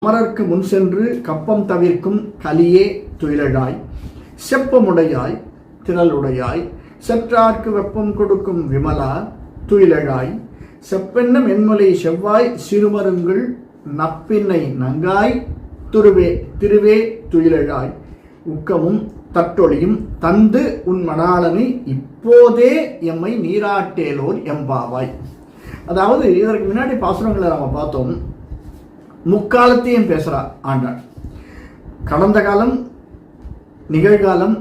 அமரர்க்கு முன் சென்று கப்பம் தவிர்க்கும் கலியே துயிலழாய், செப்பமுடையாய் திரளுடையாய், செற்றார்க்கு வெப்பம் கொடுக்கும் விமலா துயிலழாய், செப்பென்ன மென்மலை செவ்வாய் சிறுமருங்குள் நப்பின்னை நங்காய் திருவே துயிலழாய், உக்கமும் தட்டொழியும் தந்து உன் மணாளனை இப்போதே எம்மை நீராட்டேலோர் எம்பாவாய். அதாவது இதற்கு முன்னாடி பாசுரங்களை நம்ம பார்த்தோம். முக்காலத்தையும் பேசுறா ஆண்டாள். கடந்த காலம், நிகழ்காலம்,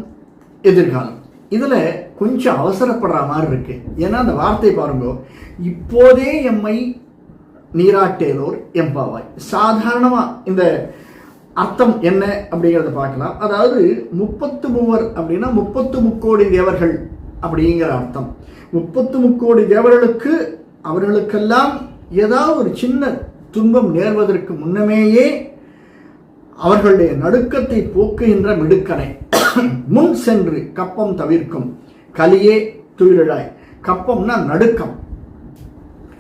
எதிர்காலம். இதுல கொஞ்சம் அவசரப்படுற மாதிரி இருக்கு. ஏன்னா அந்த வார்த்தை பாருங்க, இப்போதே எம்மை நீராட்டேலோர் எம்பாவாய். சாதாரணமா இந்த அர்த்தம் என்ன அப்படிங்கிறத பார்க்கலாம். அதாவது 33 அப்படின்னா 33 தேவர்கள் அப்படிங்கிற அர்த்தம். 33 தேவர்களுக்கு அவர்களுக்கெல்லாம் ஏதாவது ஒரு சின்ன துன்பம் நேர்வதற்கு முன்னமேயே அவர்களுடைய நடுக்கத்தை போக்குகின்ற மிடுக்கனை முன் சென்று கப்பம் தவிர்க்கும் கலியே துயிலழாய். கப்பம்னா நடுக்கம்.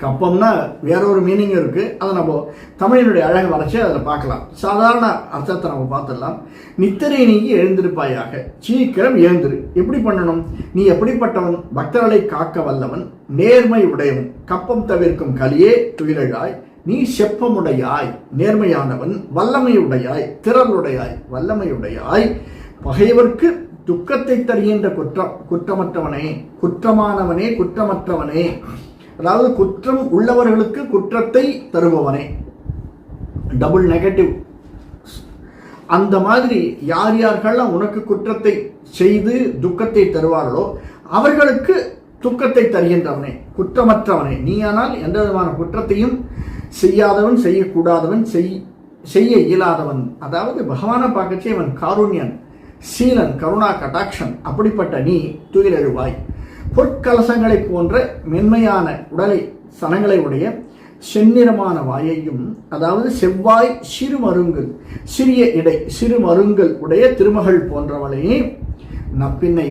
கப்பம்னா வேற ஒரு மீனிங் இருக்கு. அதை நம்ம தமிழினுடைய அழகு வரைச்சி அதில் பார்க்கலாம். சாதாரண அர்த்தத்தை நம்ம பார்த்துடலாம். நித்திரை நீங்கி எழுந்திருப்பாயாக, சீக்கிரம் எழுந்திரு. எப்படி பண்ணணும்? நீ எப்படிப்பட்டவன்? பக்தர்களை காக்க வல்லவன், நேர்மை உடையவன், கப்பம் தவிர்க்கும் கலியே துயிலழாய், நீ செப்பமுடையாய், நேர்மையானவன், வல்லமையுடையாய், திறலுடையாய், வல்லமையுடையாய், பகைவர்க்கு துக்கத்தை தருகின்ற குற்றமற்றவனே, குற்றமானவனே, குற்றமற்றவனே, அதாவது குற்றம் உள்ளவர்களுக்கு குற்றத்தை தருபவனே. Double negative. அந்த மாதிரி யார் யார்கள்லாம் உனக்கு குற்றத்தை செய்து துக்கத்தை தருவார்களோ அவர்களுக்கு துக்கத்தை தருகின்றவனே, குற்றமற்றவனே. நீயானால் எந்த விதமான குற்றத்தையும் செய்யாதவன், செய்யக்கூடாதவன், செய்ய இயலாதவன். அதாவது பகவானை பார்க்கச்சே அவன் காருண்யன், சீலன், கருணா கடாட்சன். அப்படிப்பட்ட நீ துயிலெழுவாய். பொற்கலசங்களை போன்ற மென்மையான உடலை சனங்களை உடைய செந்நிறமான வாயையும், அதாவது செவ்வாய் சிறுமருங்கல், சிறிய இடை சிறுமருங்கல் உடைய திருமகள் போன்றவளையே நப்பின்னை